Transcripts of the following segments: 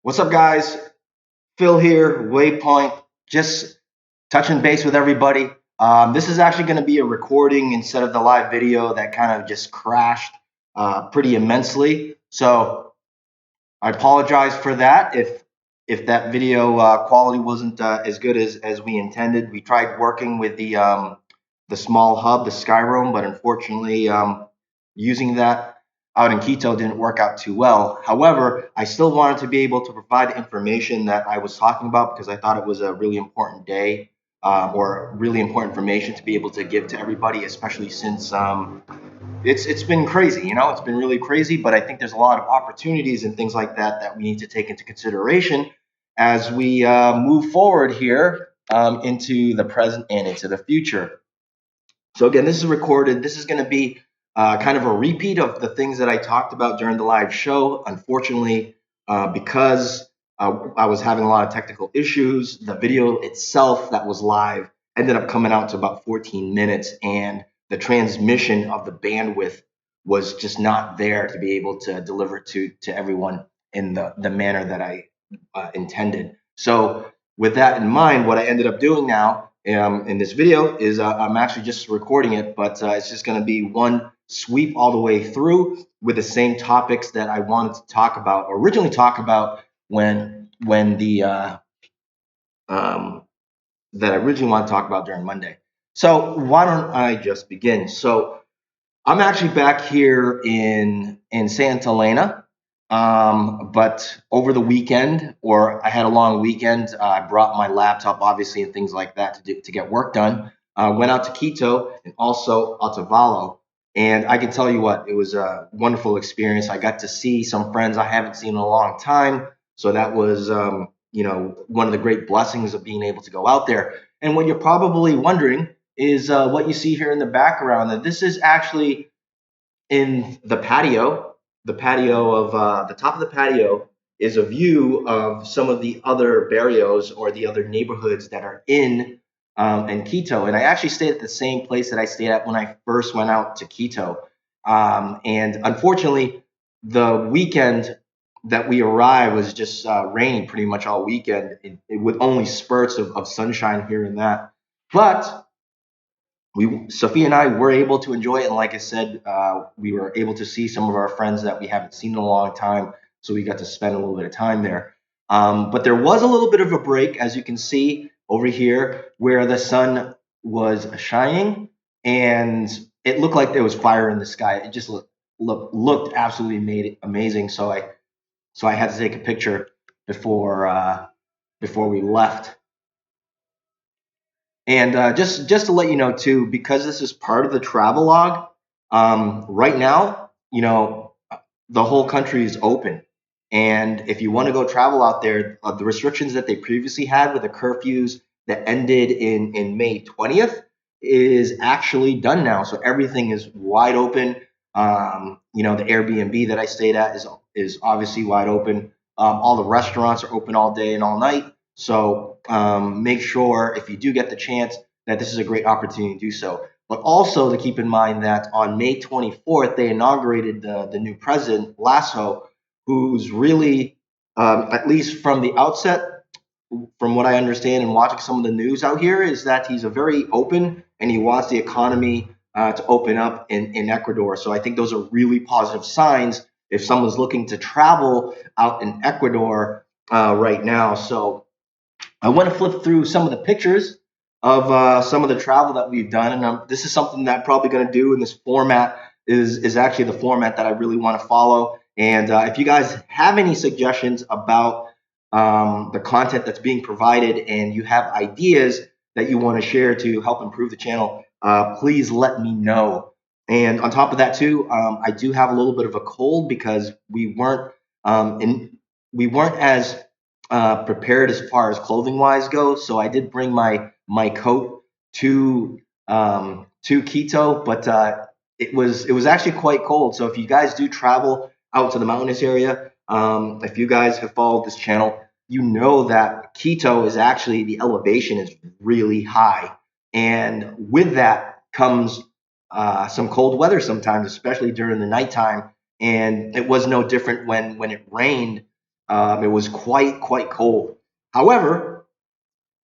What's up, guys? Phil here, Waypoint, just touching base with everybody. This is actually going to be a recording instead of the live video that kind of just crashed pretty immensely. So I apologize for that if that video quality wasn't as good as we intended. We tried working with the small hub, the Skyroam, but unfortunately using that out in Quito didn't work out too well. However, I still wanted to be able to provide the information that I was talking about because I thought it was a really important day or really important information to be able to give to everybody, especially since it's been crazy. It's been really crazy. But I think there's a lot of opportunities and things like that that we need to take into consideration as we move forward here into the present and into the future. So again, this is recorded. This is going to be kind of a repeat of the things that I talked about during the live show. Unfortunately, because I was having a lot of technical issues, the video itself that was live ended up coming out to about 14 minutes, and the transmission of the bandwidth was just not there to be able to deliver to everyone in the manner that I intended. So with that in mind, what I ended up doing now in this video is I'm actually just recording it, but it's just going to be one sweep all the way through with the same topics that I wanted to talk about, or originally talk about when the um, that I originally wanted to talk about during Monday. So why don't I just begin? So I'm actually back here in Santa Elena, but over the weekend, or I had a long weekend. I brought my laptop, obviously, and things like that to get work done. Went out to Quito and also Otavalo, and I can tell you what, it was a wonderful experience. I got to see some friends I haven't seen in a long time, so that was one of the great blessings of being able to go out there. And what you're probably wondering is what you see here in the background. That this is actually in the patio. The patio of the top of the patio is a view of some of the other barrios or the other neighborhoods that are in Quito. And I actually stayed at the same place that I stayed at when I first went out to Quito. And unfortunately, the weekend that we arrived was just raining pretty much all weekend, with only spurts of sunshine here and that. But Sophia and I were able to enjoy it, and like I said, we were able to see some of our friends that we haven't seen in a long time, so we got to spend a little bit of time there. But there was a little bit of a break, as you can see over here, where the sun was shining, and it looked like there was fire in the sky. It just looked absolutely amazing. So I had to take a picture before we left. And just to let you know too, because this is part of the travel log, right now, the whole country is open. And if you want to go travel out there, the restrictions that they previously had with the curfews that ended in May 20th is actually done now. So everything is wide open. The Airbnb that I stayed at is obviously wide open. All the restaurants are open all day and all night. So make sure, if you do get the chance, that this is a great opportunity to do so. But also to keep in mind that on May 24th, they inaugurated the new president, Lasso, who's really, at least from the outset, from what I understand and watching some of the news out here, is that he's a very open and he wants the economy to open up in Ecuador. So I think those are really positive signs if someone's looking to travel out in Ecuador right now. So I want to flip through some of the pictures of some of the travel that we've done, and this is something that I'm probably going to do in this format. Is actually the format that I really want to follow. And if you guys have any suggestions about the content that's being provided, and you have ideas that you want to share to help improve the channel, please let me know. And on top of that too, I do have a little bit of a cold because we weren't as prepared as far as clothing wise goes. So I did bring my coat to Quito, but it was actually quite cold. So if you guys do travel out to the mountainous area, if you guys have followed this channel, you know that Quito is actually, the elevation is really high, and with that comes some cold weather sometimes, especially during the nighttime. And it was no different when it rained It was quite cold. However,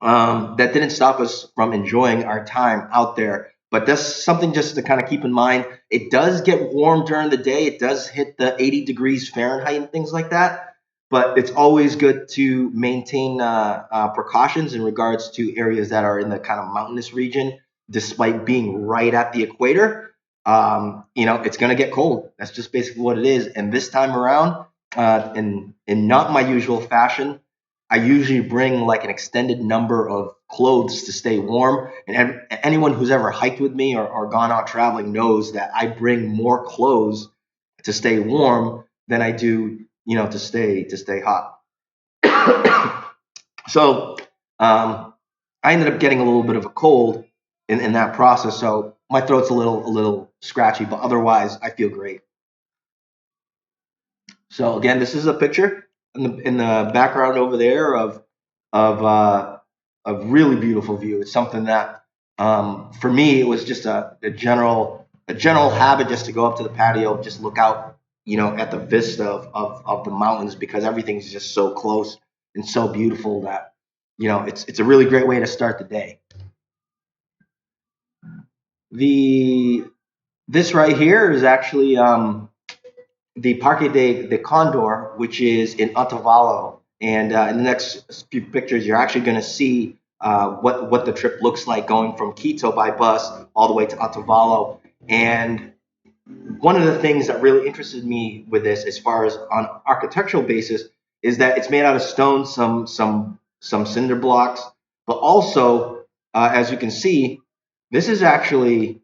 that didn't stop us from enjoying our time out there. But that's something just to kind of keep in mind. It does get warm during the day. It does hit the 80 degrees Fahrenheit and things like that. But it's always good to maintain precautions in regards to areas that are in the kind of mountainous region, despite being right at the equator. It's going to get cold. That's just basically what it is. And this time around, in not my usual fashion, I usually bring like an extended number of clothes to stay warm. And anyone who's ever hiked with me or gone out traveling knows that I bring more clothes to stay warm than I do, to stay hot. So I ended up getting a little bit of a cold in that process. So my throat's a little scratchy, but otherwise I feel great. So again, this is a picture in the background over there of a really beautiful view. It's something that for me it was just a general habit just to go up to the patio, just look out, at the vista of the mountains because everything's just so close and so beautiful that it's a really great way to start the day. The This right here is actually the Parque de Condor, which is in Otavalo. And in the next few pictures, you're actually going to see what the trip looks like going from Quito by bus all the way to Otavalo. And one of the things that really interested me with this, as far as on architectural basis, is that it's made out of stone, some cinder blocks, but also, as you can see, this is actually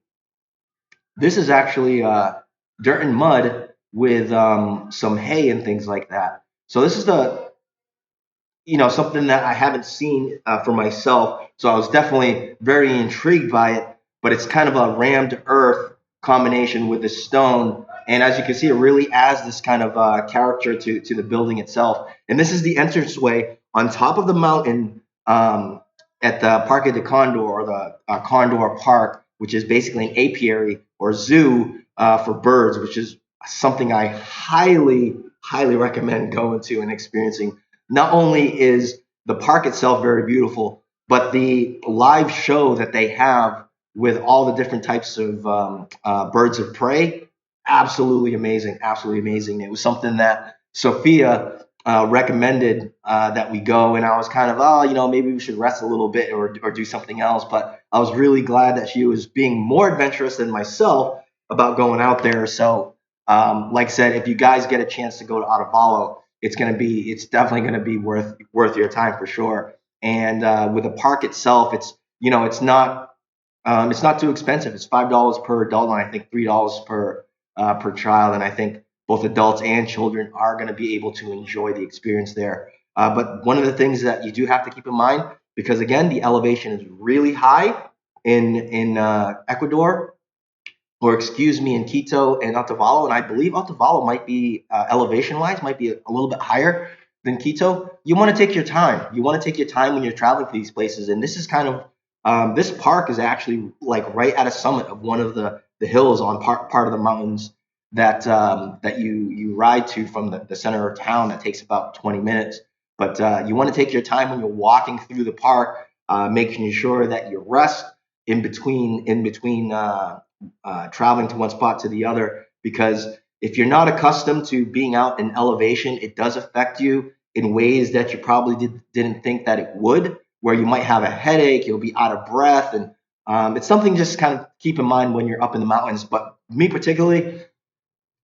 dirt and mud with some hay and things like that. So this is something that I haven't seen for myself. So I was definitely very intrigued by it. But it's kind of a rammed earth combination with the stone, and as you can see, it really adds this kind of character to the building itself. And this is the entranceway on top of the mountain at the Parque de Condor, or the Condor Park, which is basically an apiary or zoo for birds, which is something I highly recommend going to and experiencing. Not only is the park itself very beautiful, but the live show that they have with all the different types of birds of prey, absolutely amazing, absolutely amazing. It was something that Sophia recommended that we go, and I was kind of, maybe we should rest a little bit or do something else. But I was really glad that she was being more adventurous than myself about going out there. So, like I said, if you guys get a chance to go to Otavalo, it's definitely gonna be worth your time for sure. And with the park itself, it's not too expensive. It's $5 per adult, and I think $3 per child. And I think both adults and children are going to be able to enjoy the experience there. But one of the things that you do have to keep in mind, because again, the elevation is really high in Ecuador, or excuse me, in Quito and Otavalo, and I believe Otavalo might be elevation-wise might be a little bit higher than Quito. You want to take your time. You want to take your time when you're traveling to these places, and this is kind of this park is actually like right at a summit of one of the hills on part of the mountains that you ride to from the center of town. That takes about 20 minutes, but you want to take your time when you're walking through the park, making sure that you rest in between traveling to one spot to the other, because if you're not accustomed to being out in elevation, it does affect you in ways that you probably didn't think that it would, where you might have a headache, you'll be out of breath, and it's something just kind of keep in mind when you're up in the mountains. But me particularly,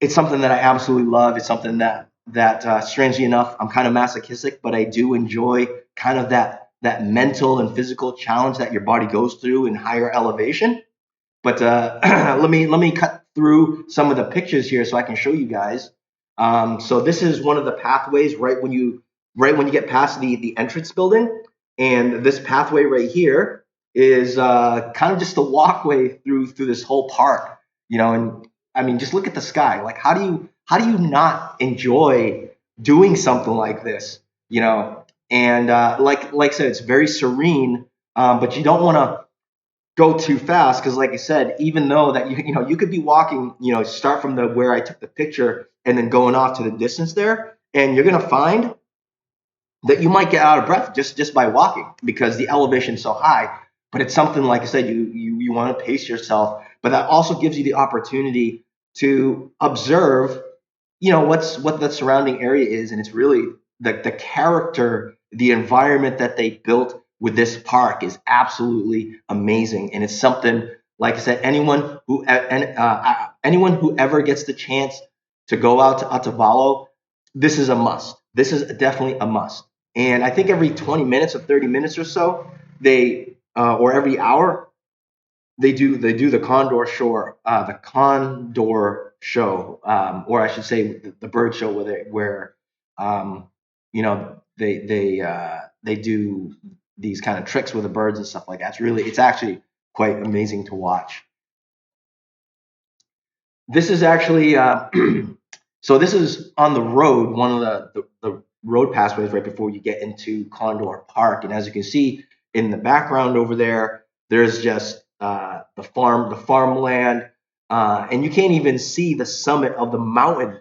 it's something that I absolutely love. It's something that strangely enough, I'm kind of masochistic, but I do enjoy kind of that mental and physical challenge that your body goes through in higher elevation. But let me cut through some of the pictures here so I can show you guys. So this is one of the pathways right when you get past the entrance building, and this pathway right here is kind of just a walkway through this whole park. And I mean, just look at the sky. Like, how do you not enjoy doing something like this? And like I said, it's very serene, but you don't want to go too fast, because like I said, even though that you could be walking, start from the where I took the picture and then going off to the distance there, and you're gonna find that you might get out of breath just by walking because the elevation is so high. But it's something, like I said, you want to pace yourself, but that also gives you the opportunity to observe, what the surrounding area is, and it's really the character, the environment that they built with this park is absolutely amazing, and it's something, like I said, anyone who ever gets the chance to go out to Otavalo, this is a must. This is definitely a must. And I think every 20 minutes or 30 minutes or so, or every hour, they do the condor show, or I should say the bird show, where they do these kind of tricks with the birds and stuff like that. It's actually quite amazing to watch. This is actually so this is on the road, one of the road pathways right before you get into Condor Park, and as you can see in the background over there, there's just the farmland, and you can't even see the summit of the mountain.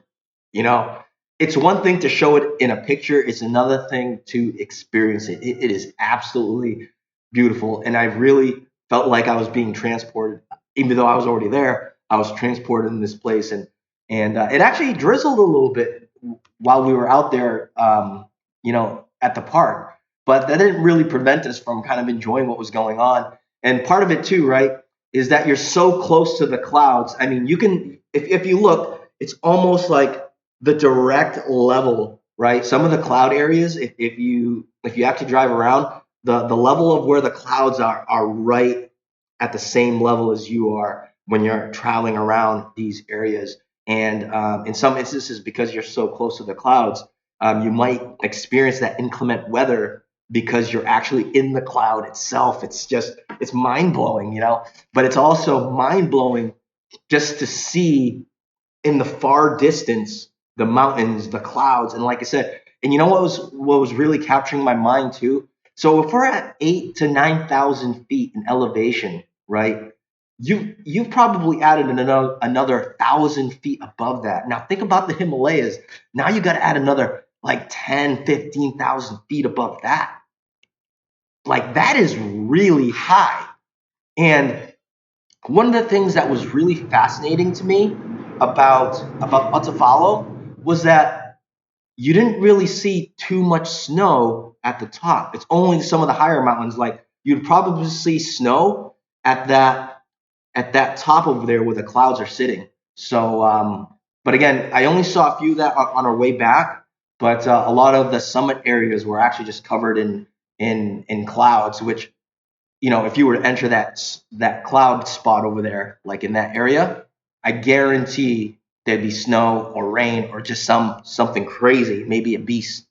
You know, it's one thing to show it in a picture; it's another thing to experience it. It is absolutely beautiful, and I really felt like I was being transported, even though I was already there. I was transported in this place, and it actually drizzled a little bit while we were out there, at the park. But that didn't really prevent us from kind of enjoying what was going on. And part of it too, right, is that you're so close to the clouds. I mean, you can, if you look, it's almost like the direct level, right? Some of the cloud areas, if you actually drive around, the level of where the clouds are right at the same level as you are when you're traveling around these areas. And in some instances, because you're so close to the clouds, you might experience that inclement weather because you're actually in the cloud itself. It's mind blowing. But it's also mind blowing just to see in the far distance the mountains, the clouds, and like I said, and you know what was really capturing my mind too. So if we're at 8 to 9,000 feet in elevation, right? You've probably added another 1,000 feet above that. Now think about the Himalayas. Now you got to add another like 10, 15,000 feet above that. Like that is really high. And one of the things that was really fascinating to me about Otavalo was that you didn't really see too much snow at the top. It's only some of the higher mountains. Like you'd probably see snow at that top over there where the clouds are sitting. So, but again, I only saw a few that on our way back, but a lot of the summit areas were actually just covered in clouds, which, if you were to enter that cloud spot over there, like in that area, I guarantee there'd be snow or rain or just something crazy, maybe a beast.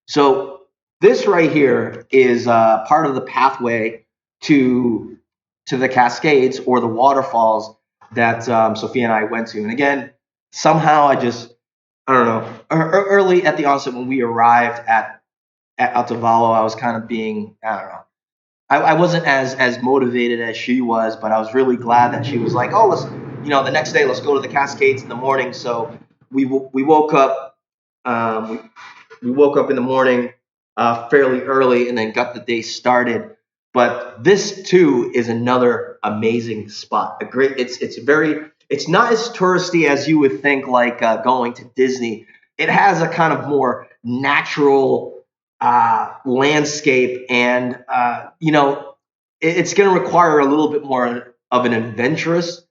So this right here is part of the pathway to the Cascades or the waterfalls that Sophia and I went to. And again, somehow I don't know, early at the onset when we arrived at Altavalo, I was kind of being, I don't know, I wasn't as motivated as she was, but I was really glad that she was like, oh, the next day, let's go to the Cascades in the morning. So we woke up, we woke up in the morning fairly early and then got the day started. But this too is another amazing spot. It's not as touristy as you would think, like going to Disney. It has a kind of more natural landscape, and it's going to require a little bit more of an adventurous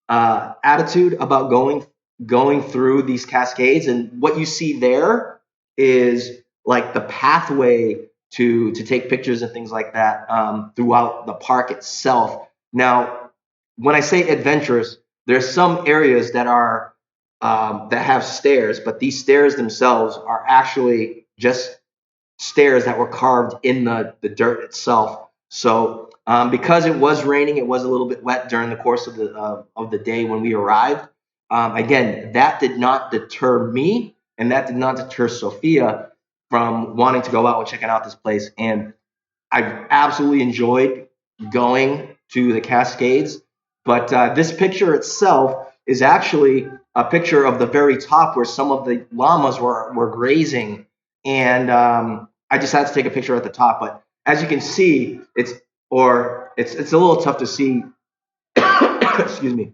attitude about going through these cascades. And what you see there is like the pathway to take pictures and things like that throughout the park itself. Now, when I say adventurous, there's some areas that have stairs, but these stairs themselves are actually just stairs that were carved in the dirt itself. So because it was raining, it was a little bit wet during the course of the day when we arrived. Again, that did not deter me, and that did not deter Sophia from wanting to go out and checking out this place. And I absolutely enjoyed going to the Cascades. But this picture itself is actually a picture of the very top where some of the llamas were grazing, and I just had to take a picture at the top. But as you can see, it's a little tough to see. Excuse me,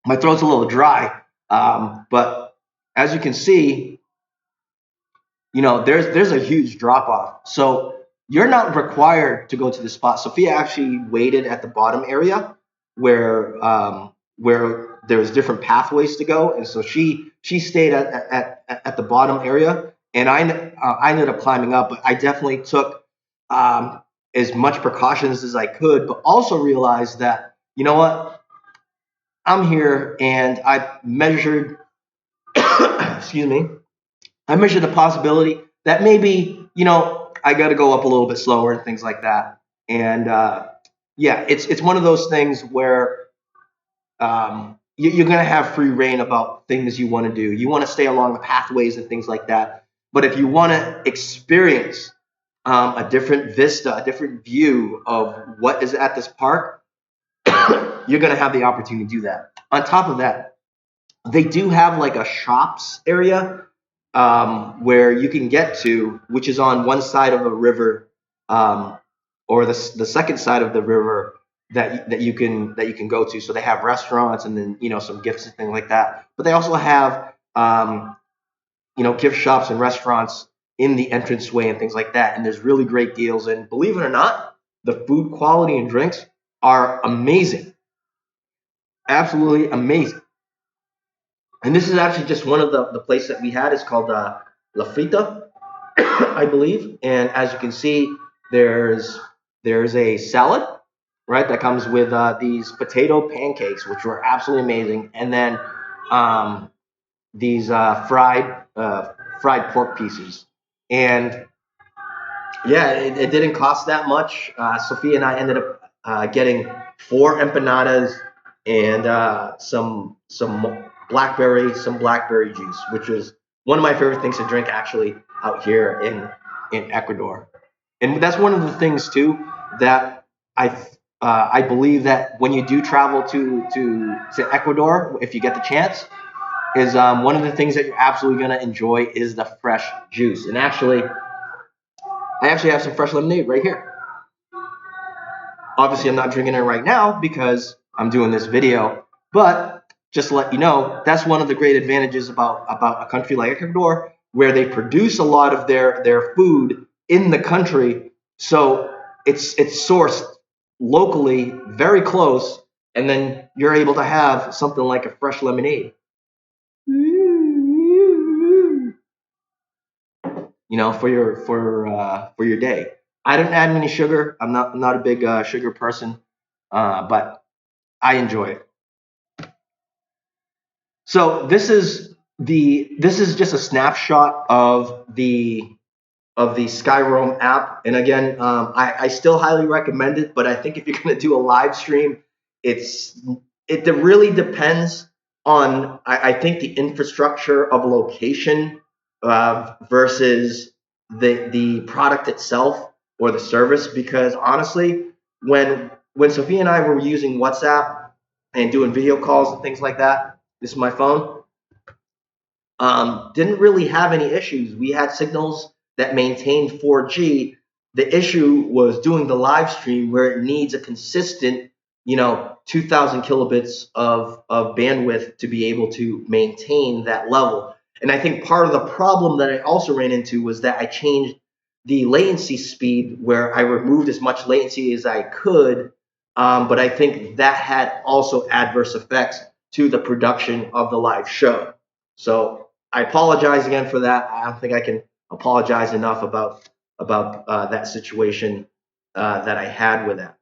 my throat's a little dry, but as you can see, there's a huge drop off. So you're not required to go to the spot. Sophia actually waited at the bottom area where there's different pathways to go, and so she stayed at the bottom area, and I ended up climbing up. But I definitely took as much precautions as I could, but also realized that I'm here, and I measured. Excuse me. I measured the possibility that maybe, I got to go up a little bit slower and things like that. And yeah, it's one of those things where you're going to have free reign about things you want to do. You want to stay along the pathways and things like that. But if you want to experience a different vista, a different view of what is at this park, you're going to have the opportunity to do that. On top of that, they do have like a shops area where you can get to, which is on one side of a river, or the second side of the river that you can go to. So they have restaurants and then some gifts and things like that. But they also have gift shops and restaurants in the entranceway and things like that. And there's really great deals. And believe it or not, the food quality and drinks are amazing, absolutely amazing. And this is actually just one of the places that we had. It's called La Frita, I believe. And as you can see, there's a salad, right, that comes with these potato pancakes, which were absolutely amazing, and then these fried pork pieces. And yeah, it didn't cost that much. Sophia and I ended up getting 4 empanadas and some blackberry juice, which was one of my favorite things to drink actually out here in Ecuador. And that's one of the things too that I believe that when you do travel to Ecuador, if you get the chance, is one of the things that you're absolutely going to enjoy is the fresh juice. And I actually have some fresh lemonade right here. Obviously, I'm not drinking it right now because I'm doing this video, but just to let you know, that's one of the great advantages about a country like Ecuador, where they produce a lot of their food in the country. So it's sourced locally, very close, and then you're able to have something like a fresh lemonade. For your day. I don't add any sugar. I'm not a big sugar person, but I enjoy it. So this is just a snapshot of the Skyroam app. And again, I still highly recommend it, but I think if you're going to do a live stream, it really depends on, I think, the infrastructure of a location versus the product itself or the service. Because honestly, when Sophia and I were using WhatsApp and doing video calls and things like that, this is my phone, didn't really have any issues. We had signals that maintained 4G. The issue was doing the live stream where it needs a consistent, 2,000 kilobits of bandwidth to be able to maintain that level. And I think part of the problem that I also ran into was that I changed the latency speed where I removed as much latency as I could. But I think that had also adverse effects to the production of the live show. So I apologize again for that. I don't think I can apologize enough about that situation that I had with that.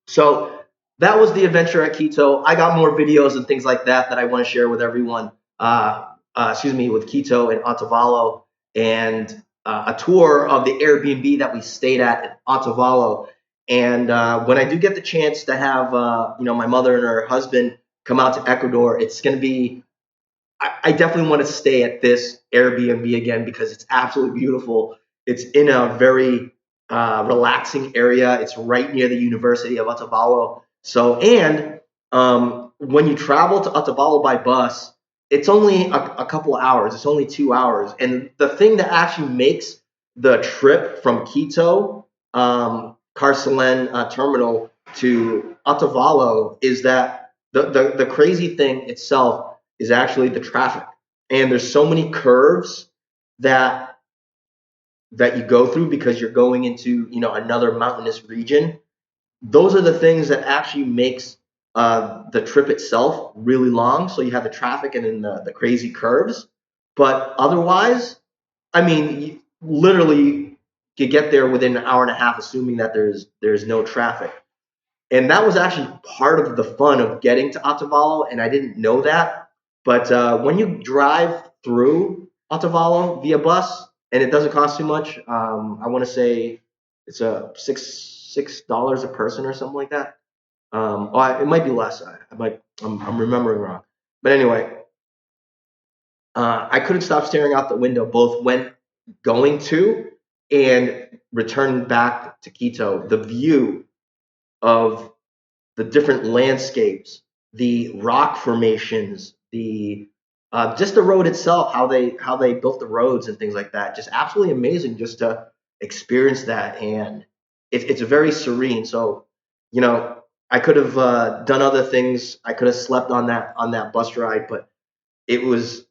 So that was the adventure at Quito. I got more videos and things like that I want to share with everyone. With Quito and Otavalo, and a tour of the Airbnb that we stayed at Otavalo. And when I do get the chance to have my mother and her husband come out to Ecuador, it's going to be. I definitely want to stay at this Airbnb again because it's absolutely beautiful. It's in a very relaxing area. It's right near the University of Otavalo. So, and when you travel to Otavalo by bus, it's only a couple of hours. It's only 2 hours. And the thing that actually makes the trip from Quito, Carcelen terminal to Otavalo is that the crazy thing itself is actually the traffic. And there's so many curves that you go through because you're going into another mountainous region. Those are the things that actually makes the trip itself really long. So you have the traffic and then the crazy curves. But otherwise, I mean, you literally you get there within an hour and a half, assuming that there's no traffic. And that was actually part of the fun of getting to Otavalo, and I didn't know that. But when you drive through Otavalo via bus, and it doesn't cost too much, I want to say it's a $6 a person or something like that. It might be less. I'm remembering wrong. But anyway, I couldn't stop staring out the window both when going to and returning back to Quito. The view of the different landscapes, the rock formations, the just the road itself, how they built the roads and things like that. Just absolutely amazing just to experience that, and it's very serene. So, you know, I could have done other things. I could have slept on that bus ride, but it was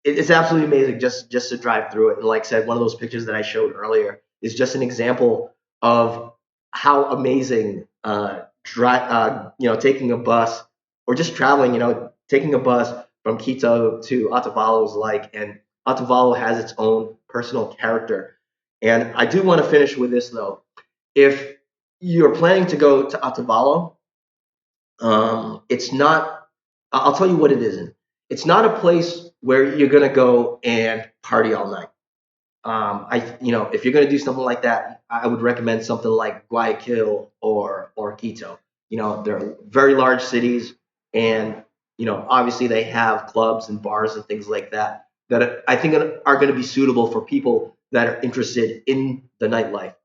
it's absolutely amazing just to drive through it. And like I said, one of those pictures that I showed earlier is just an example of how amazing taking a bus or just traveling, taking a bus from Quito to Otavalo is like. And Otavalo has its own personal character. And I do want to finish with this though. If you're planning to go to Otavalo, it's not. I'll tell you what it isn't. It's not a place where you're gonna go and party all night. If you're gonna do something like that, I would recommend something like Guayaquil or Quito. They're very large cities, and obviously they have clubs and bars and things like that that I think are going to be suitable for people that are interested in the nightlife.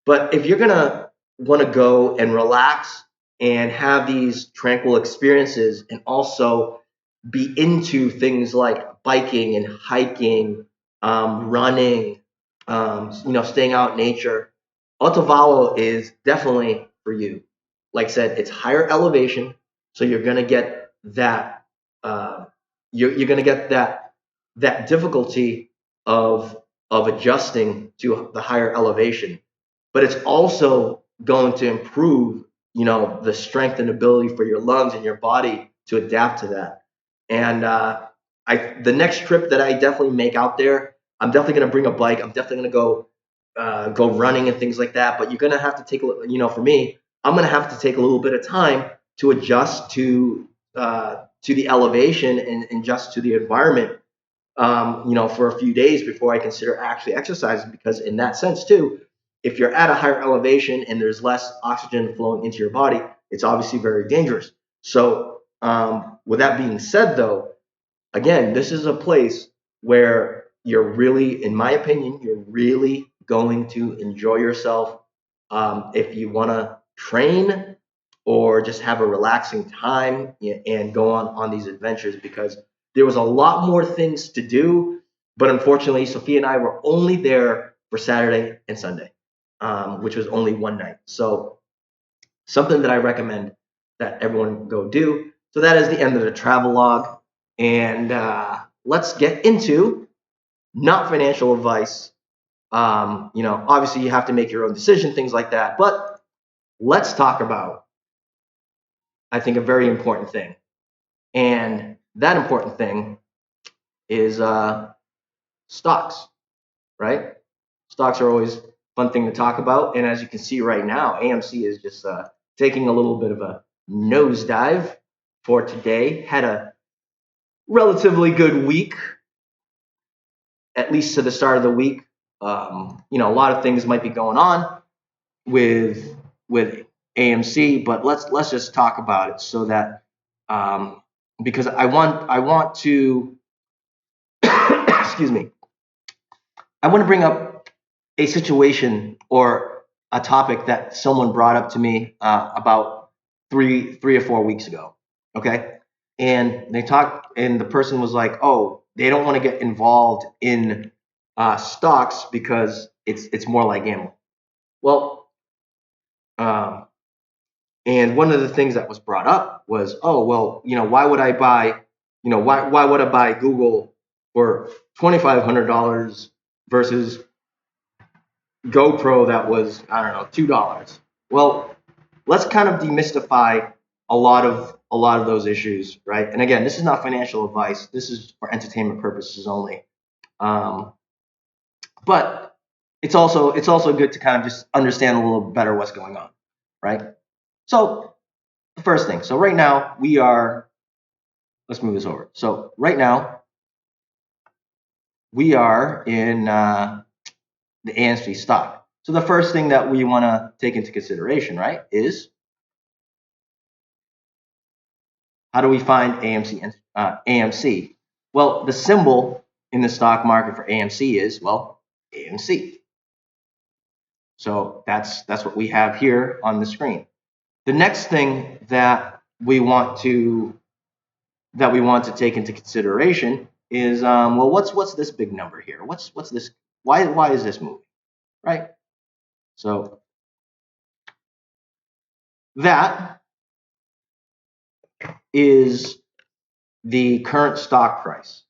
But if you're gonna want to go and relax and have these tranquil experiences and also be into things like biking and hiking, running, staying out in nature, Otavalo is definitely for you. Like I said, it's higher elevation, so you're gonna get that. You're gonna get that difficulty of adjusting to the higher elevation, but it's also going to improve, the strength and ability for your lungs and your body to adapt to that. And the next trip that I definitely make out there, I'm definitely going to bring a bike. I'm definitely going to go running and things like that. But you're going to have to take, for me, I'm going to have to take a little bit of time to adjust to the elevation and adjust to the environment, for a few days before I consider actually exercising. Because in that sense too, if you're at a higher elevation and there's less oxygen flowing into your body, it's obviously very dangerous. So, with that being said, though, again, this is a place where you're really, in my opinion, you're really going to enjoy yourself. If you want to train or just have a relaxing time and go on these adventures, because there was a lot more things to do. But unfortunately, Sophia and I were only there for Saturday and Sunday, which was only one night. So something that I recommend that everyone go do. So that is the end of the travel log. And let's get into not financial advice. Obviously you have to make your own decision, things like that. But let's talk about, I think, a very important thing. And that important thing is stocks, right? Stocks are always a fun thing to talk about. And as you can see right now, AMC is just taking a little bit of a nosedive for today. Had a relatively good week, at least to the start of the week. A lot of things might be going on with AMC, but let's just talk about it so that because I want to excuse me, I want to bring up a situation or a topic that someone brought up to me about three or 4 weeks ago. Okay, and they talked, and the person was like, "Oh, they don't want to get involved in stocks because it's more like gambling." Well, um, and one of the things that was brought up was, "Oh, well, why would I buy, why would I buy Google for $2,500 versus GoPro that was, I don't know, $2?" Well, let's kind of demystify a lot of those issues, right? And again, this is not financial advice. This is for entertainment purposes only. Um, but it's also good to kind of just understand a little better what's going on, right? So the first thing. So right now we are. Let's move this over. So right now we are in the AMC stock. So the first thing that we want to take into consideration, right, is how do we find AMC? Well, the symbol in the stock market for AMC is, well, AMC. So that's what we have here on the screen. The next thing that we want to take into consideration is, well, what's this big number here? What's this? Why is this moving? Right? So that is the current stock price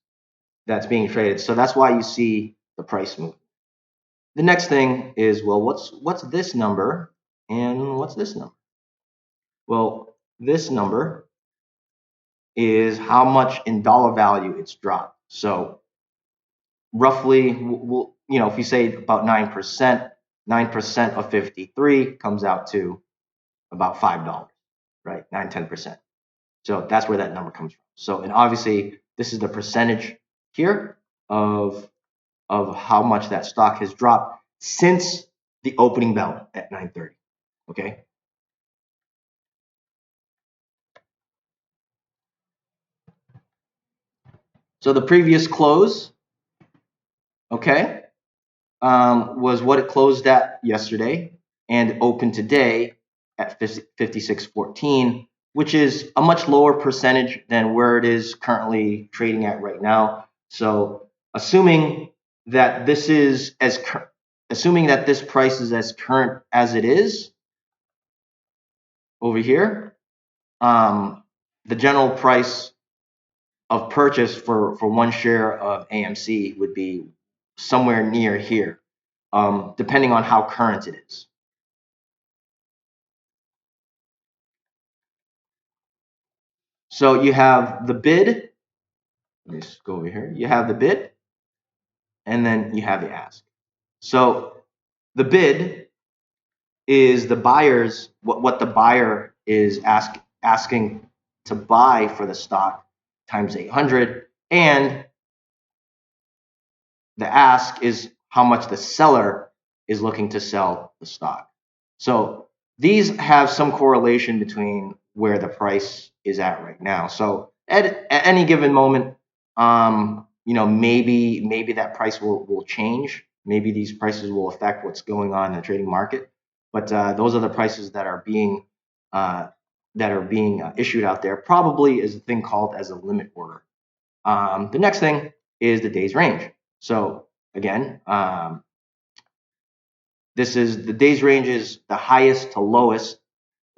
that's being traded. So that's why you see the price move. The next thing is, well, what's this number and what's this number? Well, this number is how much in dollar value it's dropped. So roughly, if you say about 9%, 9% of 53 comes out to about $5, right? 9-10%. So that's where that number comes from. So, and obviously, this is the percentage here of how much that stock has dropped since the opening bell at 9:30. Okay. So the previous close, okay, was what it closed at yesterday and opened today at 56.14, which is a much lower percentage than where it is currently trading at right now. So assuming that assuming that this price is as current as it is over here, the general price of purchase for one share of AMC would be somewhere near here, depending on how current it is. So you have the bid. Let me just go over here. You have the bid, and then you have the ask. So the bid is the buyer's what the buyer is asking to buy for the stock times 800, and the ask is how much the seller is looking to sell the stock. So these have some correlation between where the price is at right now. So at any given moment, maybe that price will change. Maybe these prices will affect what's going on in the trading market. But those are the prices that are being issued out there. Probably is a thing called as a limit order. The next thing is the day's range. So again, this is the day's range is the highest to lowest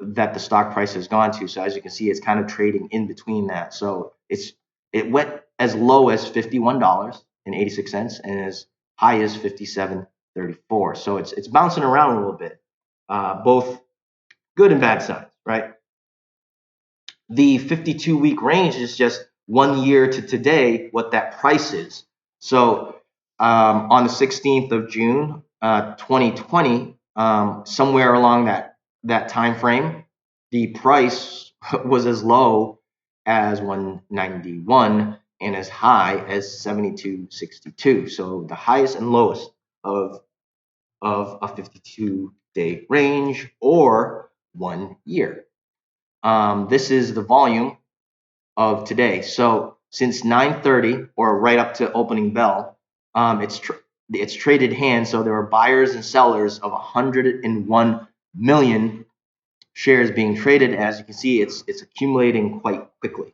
that the stock price has gone to. So as you can see, it's kind of trading in between that. So it went as low as $51.86 and as high as $57.34. So it's bouncing around a little bit, both good and bad signs, right? The 52-week range is just 1 year to today what that price is. So on the 16th of June, 2020, somewhere along that time frame, the price was as low as 191 and as high as 72.62. So the highest and lowest of a 52-day range or 1 year. This is the volume of today. So since 9:30 or right up to opening bell, it's traded hands. So there are buyers and sellers of 101 million shares being traded. As you can see, it's accumulating quite quickly.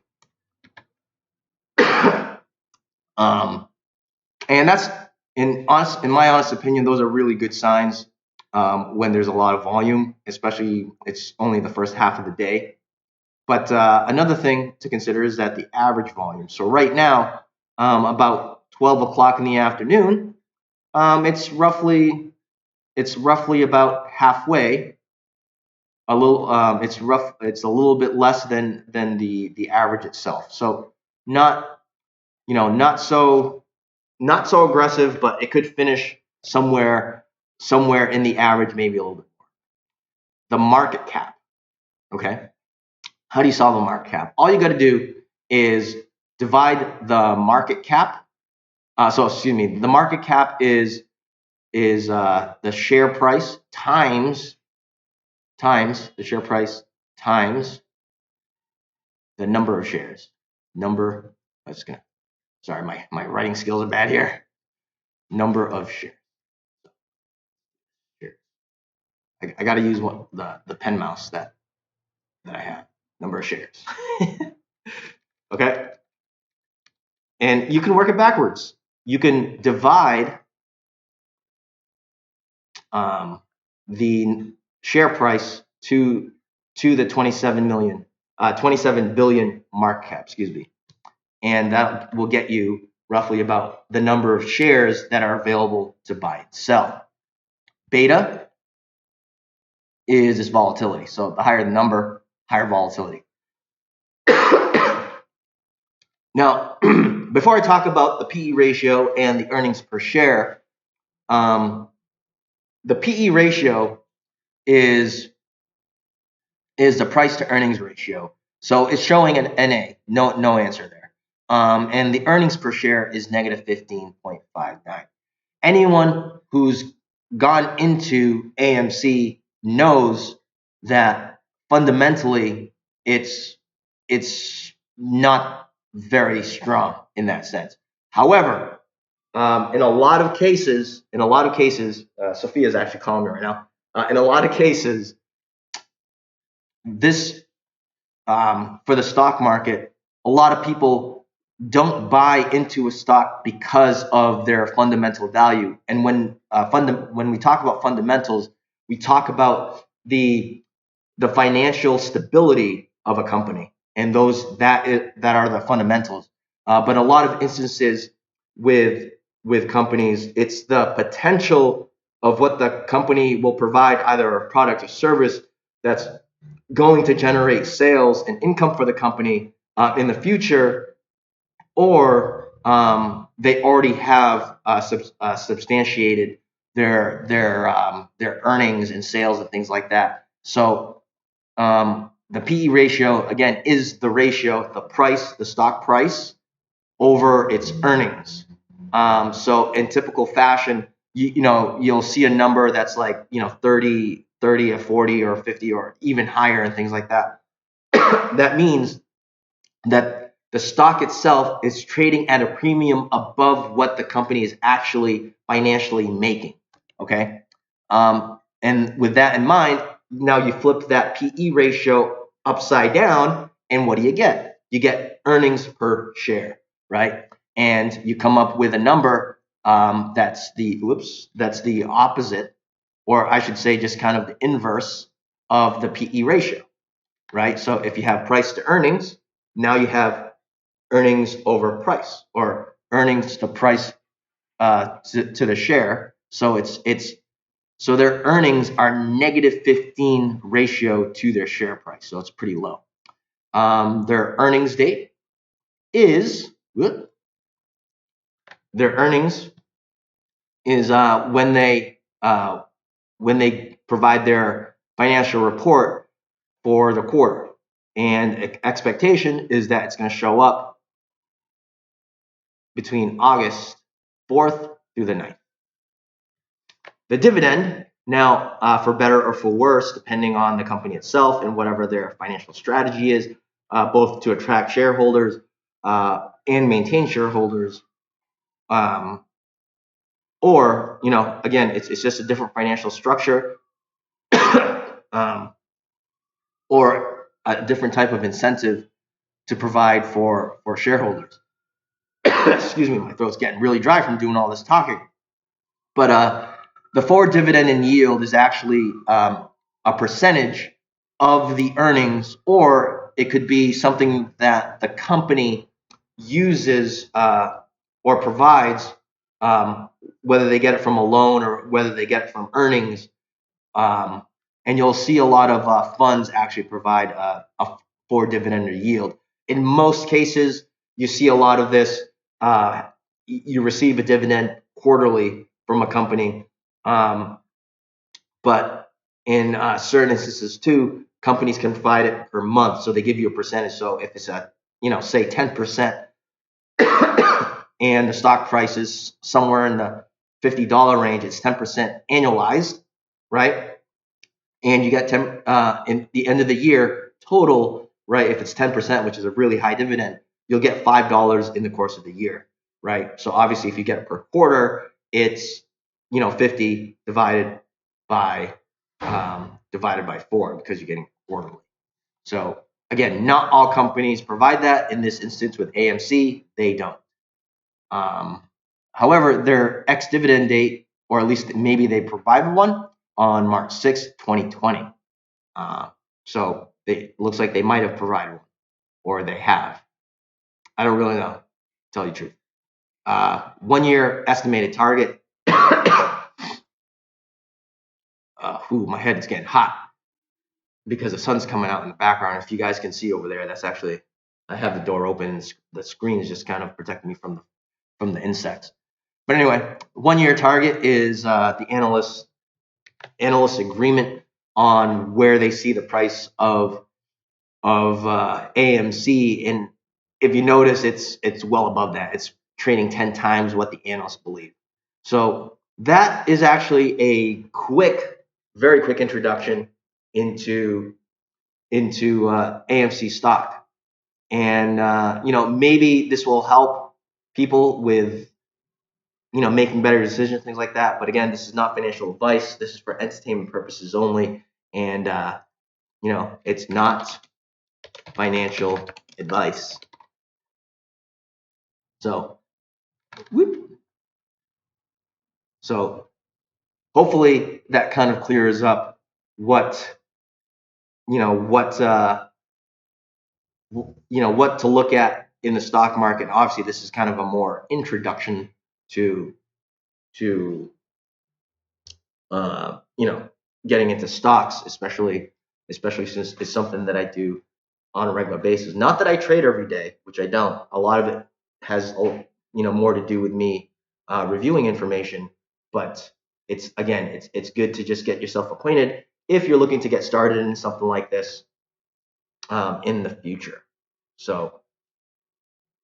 And that's, in my honest opinion, those are really good signs when there's a lot of volume, especially it's only the first half of the day. But another thing to consider is that the average volume. So right now, about 12 o'clock in the afternoon, it's roughly about halfway. A little, it's a little bit less than the average itself. So not not so aggressive, but it could finish somewhere in the average, maybe a little bit more. The market cap. Okay. How do you solve a market cap? All you got to do is divide the market cap. The market cap is the share price times the share price times the number of shares. Sorry, my writing skills are bad here. Number of shares. I got to use the pen mouse that I have. Number of shares. Okay. And you can work it backwards. You can divide the share price to the 27 billion market cap, and that will get you roughly about the number of shares that are available to buy and sell. Beta is this volatility. So the higher the number, higher volatility. Now, before I talk about the PE ratio and the earnings per share, the PE ratio is the price to earnings ratio. So it's showing an NA, no answer there. And the earnings per share is negative 15.59. Anyone who's gone into AMC knows that fundamentally it's not very strong in that sense. However, in a lot of cases, Sophia's actually calling me right now. In a lot of cases, this for the stock market, a lot of people don't buy into a stock because of their fundamental value. And when we talk about fundamentals, we talk about the financial stability of a company, and those that are the fundamentals. But a lot of instances with companies, it's the potential of what the company will provide, either a product or service that's going to generate sales and income for the company in the future, or they already have substantiated their earnings and sales and things like that. So the PE ratio, again, is the ratio, the stock price over its earnings. So in typical fashion, you'll see a number that's like 30 or 40 or 50 or even higher and things like that. That means that the stock itself is trading at a premium above what the company is actually financially making. Okay. And with that in mind, now you flip that PE ratio upside down, and what do you get? You get earnings per share, right? And you come up with a number that's the opposite, or I should say just kind of the inverse of the PE ratio, right? So if you have price to earnings, now you have earnings over price, or earnings to price to the share. So so their earnings are negative 15 ratio to their share price. So it's pretty low. Their earnings date is when they provide their financial report for the quarter, and expectation is that it's going to show up between August 4th through the 9th. The dividend, now for better or for worse, depending on the company itself and whatever their financial strategy is, both to attract shareholders and maintain shareholders, or again, it's just a different financial structure. or a different type of incentive to provide for shareholders. Excuse me, my throat's getting really dry from doing all this talking. But the forward dividend and yield is actually a percentage of the earnings, or it could be something that the company uses or provides, whether they get it from a loan or whether they get it from earnings. Um, and you'll see a lot of funds actually provide a forward dividend or yield. In most cases, you see a lot of this. You receive a dividend quarterly from a company, but in certain instances too, companies can provide it per month. So they give you a percentage. So if it's a, say 10%, and the stock price is somewhere in the $50 range, it's 10% annualized, right? And you get 10 in the end of the year total, right? If it's 10%, which is a really high dividend, you'll get $5 in the course of the year, right? So obviously, if you get it per quarter, it's 50 divided by 4 because you're getting quarterly. So again, not all companies provide that. In this instance, with AMC, they don't. However, their ex-dividend date, or at least maybe they provided one on March 6th, 2020. So it looks like they might have provided one, or they have. I don't really know, to tell you the truth. 1 year estimated target. My head is getting hot because the sun's coming out in the background. If you guys can see over there, that's actually, I have the door open. And the screen is just kind of protecting me from the insects. But anyway, 1 year target is the analyst agreement on where they see the price of AMC, and if you notice, it's well above that. It's trading 10 times what the analysts believe. So that is actually a very quick introduction into AMC stock, and maybe this will help people with making better decisions, things like that. But again, this is not financial advice. This is for entertainment purposes only, and it's not financial advice. So, so hopefully that kind of clears up what what to look at in the stock market. Obviously, this is kind of a more introduction to getting into stocks, especially since it's something that I do on a regular basis. Not that I trade every day, which I don't. A lot of it has more to do with me reviewing information, but it's good to just get yourself acquainted if you're looking to get started in something like this in the future. So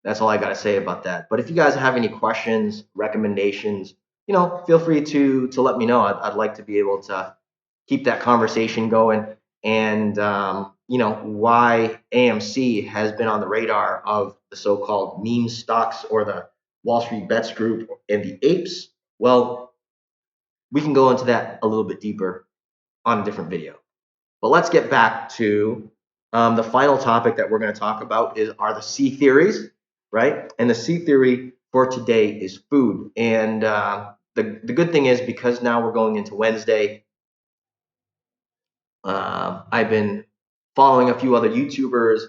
that's all I got to say about that. But if you guys have any questions, recommendations, feel free to let me know. I'd like to be able to keep that conversation going, and why AMC has been on the radar of the so-called meme stocks or the Wall Street Bets group and the apes. Well, we can go into that a little bit deeper on a different video. But let's get back to the final topic that we're going to talk about are the C theories, right? And the C theory for today is food. And the good thing is, because now we're going into Wednesday, I've been following a few other YouTubers,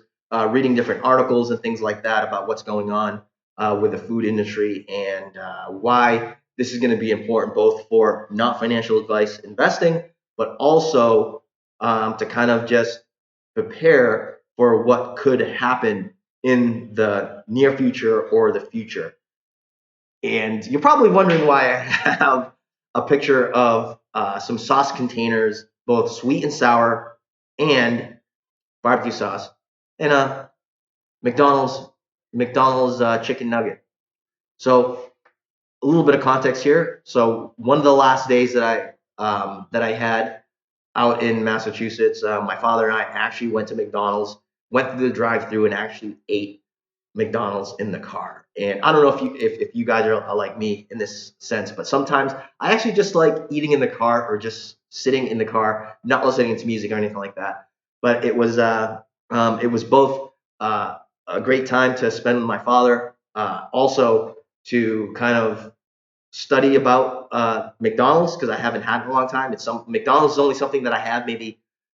reading different articles and things like that about what's going on with the food industry, and why this is going to be important both for not financial advice investing, but also to kind of just prepare for what could happen in the near future or the future. And you're probably wondering why I have a picture of some sauce containers, both sweet and sour and barbecue sauce, and a McDonald's chicken nugget. So a little bit of context here. So one of the last days that I had out in Massachusetts, my father and I actually went to McDonald's, went through the drive-through, and actually ate McDonald's in the car. And I don't know if you guys are like me in this sense, but sometimes I actually just like eating in the car or just sitting in the car, not listening to music or anything like that. But it was both a great time to spend with my father, also to kind of study about McDonald's, because I haven't had it in a long time. McDonald's is only something that I have maybe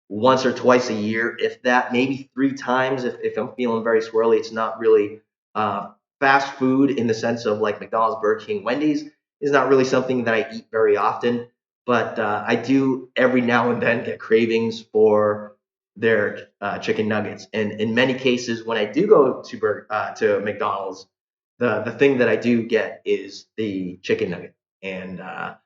once or twice a year, if that, maybe 3 times if I'm feeling very swirly. It's not really uh, fast food in the sense of like McDonald's, Burger King, Wendy's is not really something that I eat very often. But I do every now and then get cravings for their chicken nuggets, and in many cases, when I do go to McDonald's, the thing that I do get is the chicken nugget, and a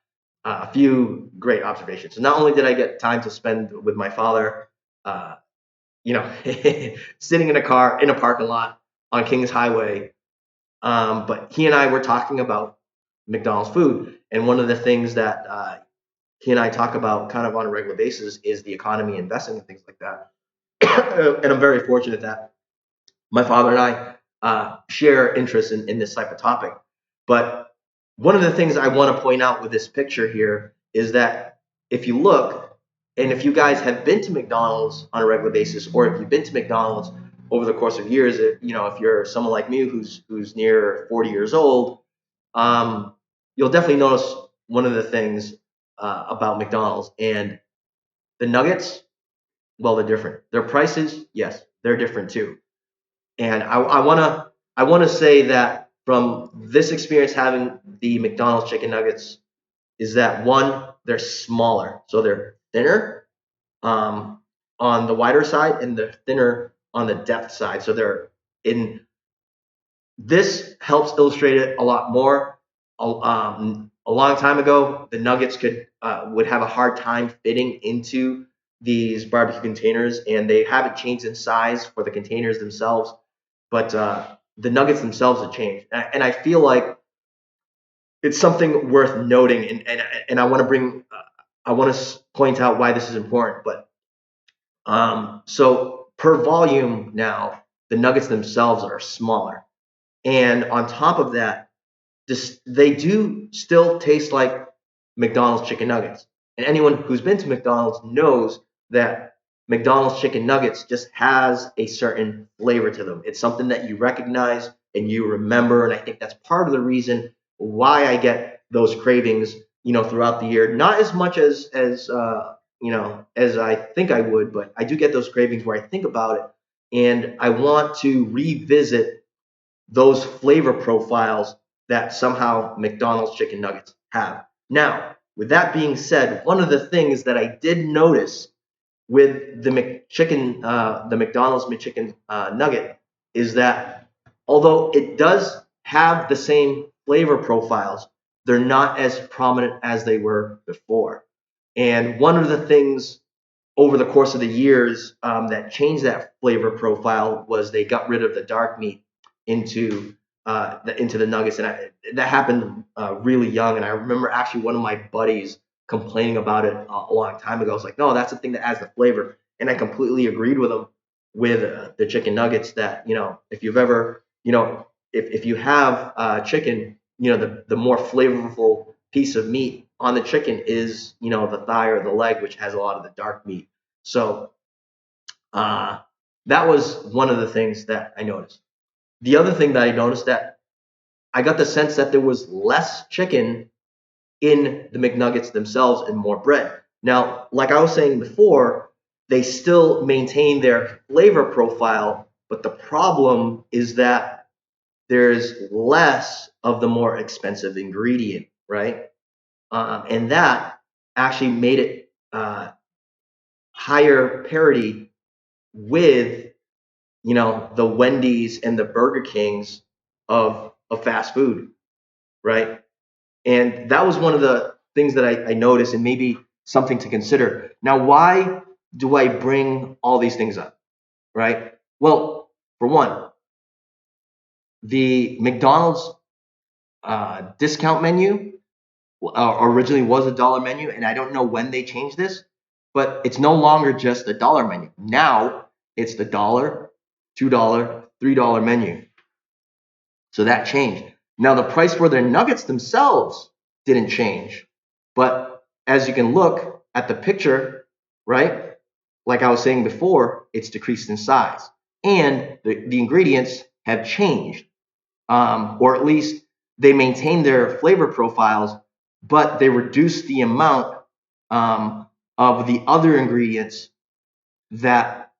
few great observations. So not only did I get time to spend with my father, uh, you know, sitting in a car in a parking lot on Kings Highway, but he and I were talking about McDonald's food, and one of the things that he and I talk about kind of on a regular basis is the economy, investing, and things like that. And I'm very fortunate that my father and I share interest in this type of topic. But one of the things I want to point out with this picture here is that if you look, and if you guys have been to McDonald's on a regular basis, or if you've been to McDonald's over the course of years, if you're someone like me who's near 40 years old, um, you'll definitely notice one of the things about McDonald's, and the nuggets. Well, they're different. Their prices, yes, they're different too. And I wanna say that from this experience having the McDonald's chicken nuggets is that, one, they're smaller, so they're thinner um, on the wider side, and they're thinner on the depth side. So they're in this helps illustrate it a lot more. A long time ago, the nuggets would have a hard time fitting into these barbecue containers, and they haven't changed in size for the containers themselves, but the nuggets themselves have changed, and I feel like it's something worth noting, and I want to point out why this is important. But so per volume now, the nuggets themselves are smaller, and on top of that, they do still taste like McDonald's chicken nuggets. And anyone who's been to McDonald's knows that McDonald's chicken nuggets just has a certain flavor to them. It's something that you recognize and you remember, and I think that's part of the reason why I get those cravings, throughout the year. Not as much as I think I would, but I do get those cravings where I think about it, and I want to revisit those flavor profiles that somehow McDonald's chicken nuggets have. Now, with that being said, one of the things that I did notice with the the McDonald's McChicken nugget is that although it does have the same flavor profiles, they're not as prominent as they were before. And one of the things over the course of the years that changed that flavor profile was they got rid of the dark meat into into the nuggets, and that happened really young. And I remember actually one of my buddies complaining about it a long time ago. I was like, no, that's the thing that adds the flavor, and I completely agreed with him with the chicken nuggets. That if you've ever if you have chicken, the more flavorful piece of meat on the chicken is the thigh or the leg, which has a lot of the dark meat. So uh, that was one of the things that I noticed. The other thing that I noticed, that I got the sense that there was less chicken in the McNuggets themselves and more bread. Now, like I was saying before, they still maintain their flavor profile, but the problem is that there's less of the more expensive ingredient, right? And that actually made it higher parity with the Wendy's and the Burger Kings of fast food, right? And that was one of the things that I noticed, and maybe something to consider. Now, why do I bring all these things up, right? Well, for one, the McDonald's discount menu originally was a dollar menu, and I don't know when they changed this, but it's no longer just a dollar menu. Now it's the dollar, $2, $3 menu. So that changed. Now the price for their nuggets themselves didn't change, but as you can look at the picture, right? like I was saying before, it's decreased in size. And the ingredients have changed, or at least they maintain their flavor profiles, but they reduce the amount of the other ingredients that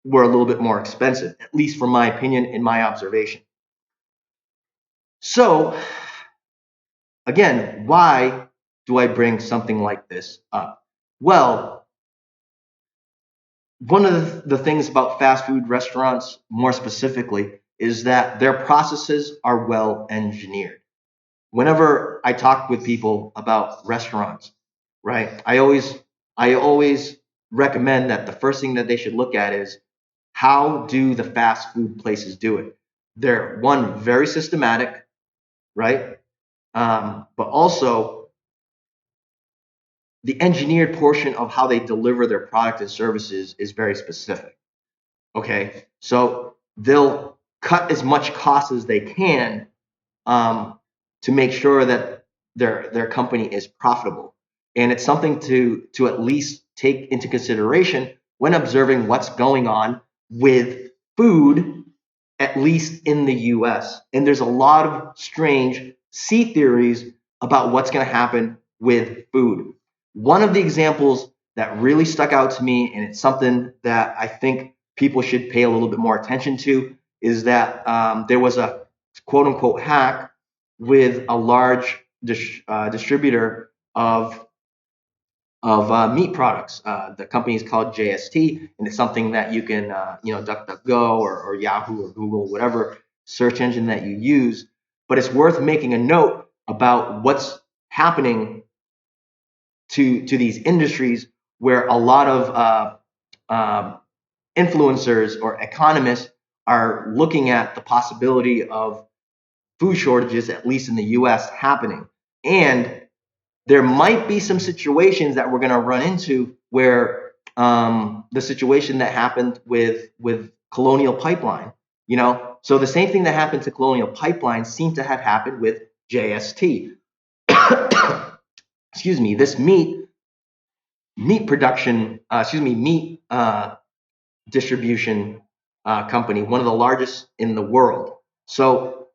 were a little bit more expensive, at least from my opinion and my observation. So, again, why do I bring something like this up? Well, one of the things about fast food restaurants, more specifically, is that their processes are well engineered. Whenever I talk with people about restaurants, right, I always recommend that the first thing that they should look at is how do the fast food places do it? They're one very systematic, right? But also the engineered portion of how they deliver their product and services is very specific. Okay, so they'll cut as much cost as they can um, to make sure that their company is profitable, and it's something to at least take into consideration when observing what's going on with food, at least in the U.S. And there's a lot of strange theories about what's going to happen with food. One of the examples that really stuck out to me, and it's something that I think people should pay a little bit more attention to, is that there was a quote unquote hack with a large distributor of meat products. The company is called JST, and it's something that you can, DuckDuckGo or Yahoo or Google, whatever search engine that you use. But it's worth making a note about what's happening to these industries where a lot of influencers or economists are looking at the possibility of food shortages, at least in the U.S., happening. And there might be some situations that we're going to run into where the situation that happened with Colonial Pipeline, so the same thing that happened to Colonial Pipeline seemed to have happened with JST. Excuse me, this meat production, meat distribution company, one of the largest in the world. So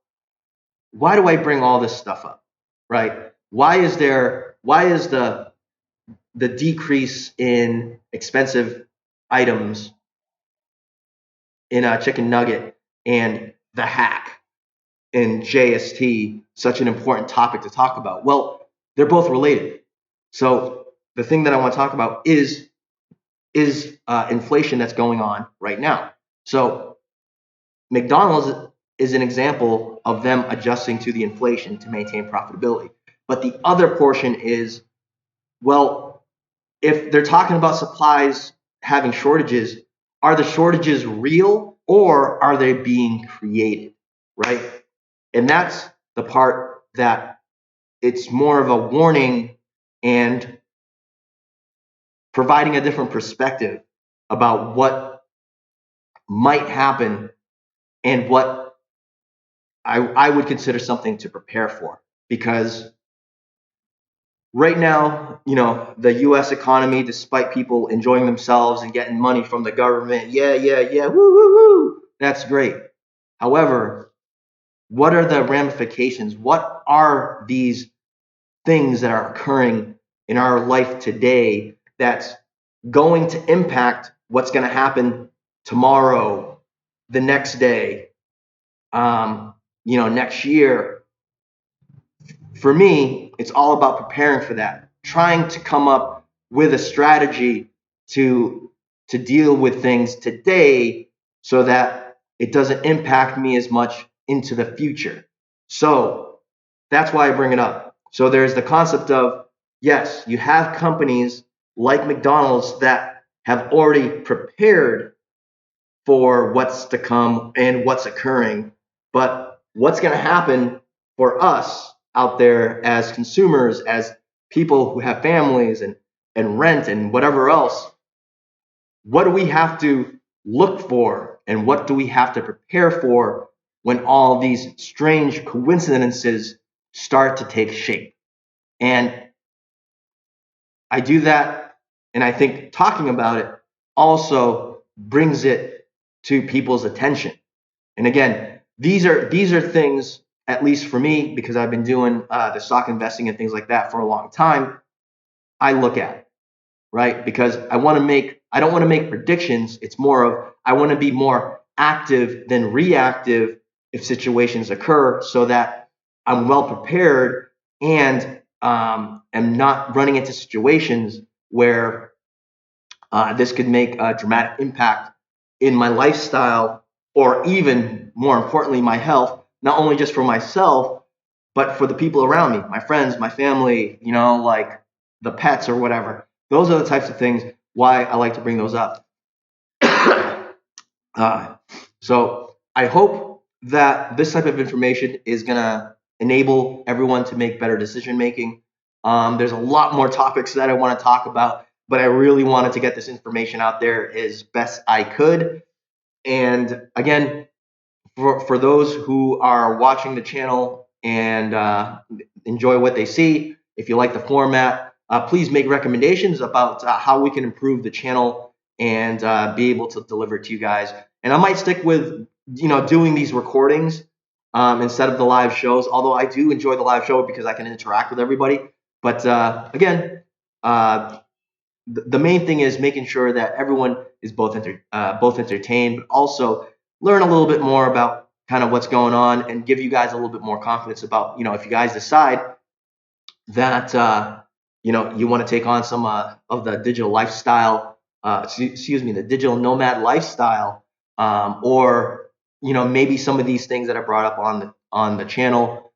why do I bring all this stuff up, right? Why is the decrease in expensive items in a chicken nugget and the hack in JST such an important topic to talk about? Well, they're both related. So the thing that I want to talk about is inflation that's going on right now. So McDonald's is an example of them adjusting to the inflation to maintain profitability. But the other portion is, well, if they're talking about supplies having shortages, are the shortages real or are they being created, right? And that's the part that it's more of a warning and providing a different perspective about what might happen and what I would consider something to prepare for. Because right now, the U.S. economy, despite people enjoying themselves and getting money from the government, yeah, woo, woo, woo, that's great. However, what are the ramifications? What are these things that are occurring in our life today that's going to impact what's going to happen tomorrow, the next day, next year? For me, it's all about preparing for that, trying to come up with a strategy to deal with things today so that it doesn't impact me as much into the future. So that's why I bring it up. So there's the concept of, yes, you have companies like McDonald's that have already prepared for what's to come and what's occurring, but what's going to happen for us out there as consumers, as people who have families and rent and whatever else? What do we have to look for and what do we have to prepare for when all these strange coincidences start to take shape? And I do that, and I think talking about it also brings it to people's attention. And again, these are things, at least for me, because I've been doing the stock investing and things like that for a long time, I look at, right? Because I don't want to make predictions. It's more of, I want to be more active than reactive if situations occur, so that I'm well prepared and am not running into situations where this could make a dramatic impact in my lifestyle, or even more importantly, my health, not only just for myself, but for the people around me, my friends, my family, like the pets or whatever. Those are the types of things why I like to bring those up. uh, so I hope that this type of information is going to enable everyone to make better decision making. There's a lot more topics that I want to talk about, but I really wanted to get this information out there as best I could. And again, for those who are watching the channel and enjoy what they see, if you like the format, please make recommendations about how we can improve the channel and be able to deliver it to you guys. And I might stick with doing these recordings instead of the live shows, although I do enjoy the live show because I can interact with everybody. But again, the main thing is making sure that everyone is both entertained, but also learn a little bit more about kind of what's going on, and give you guys a little bit more confidence about, if you guys decide that you want to take on some of the digital lifestyle, the digital nomad lifestyle, or maybe some of these things that I brought up on the channel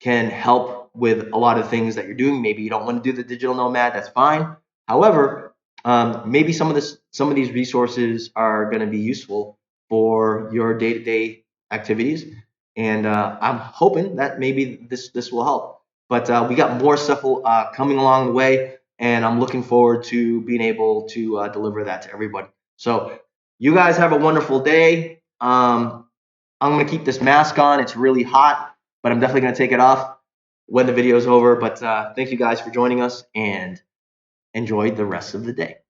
can help with a lot of things that you're doing. Maybe you don't want to do the digital nomad, that's fine. However, maybe some of these resources are going to be useful for your day-to-day activities, and I'm hoping that maybe this will help. But we got more stuff coming along the way, and I'm looking forward to being able to deliver that to everybody. So you guys have a wonderful day. I'm going to keep this mask on. It's really hot, but I'm definitely going to take it off when the video is over. But thank you guys for joining us, and enjoy the rest of the day.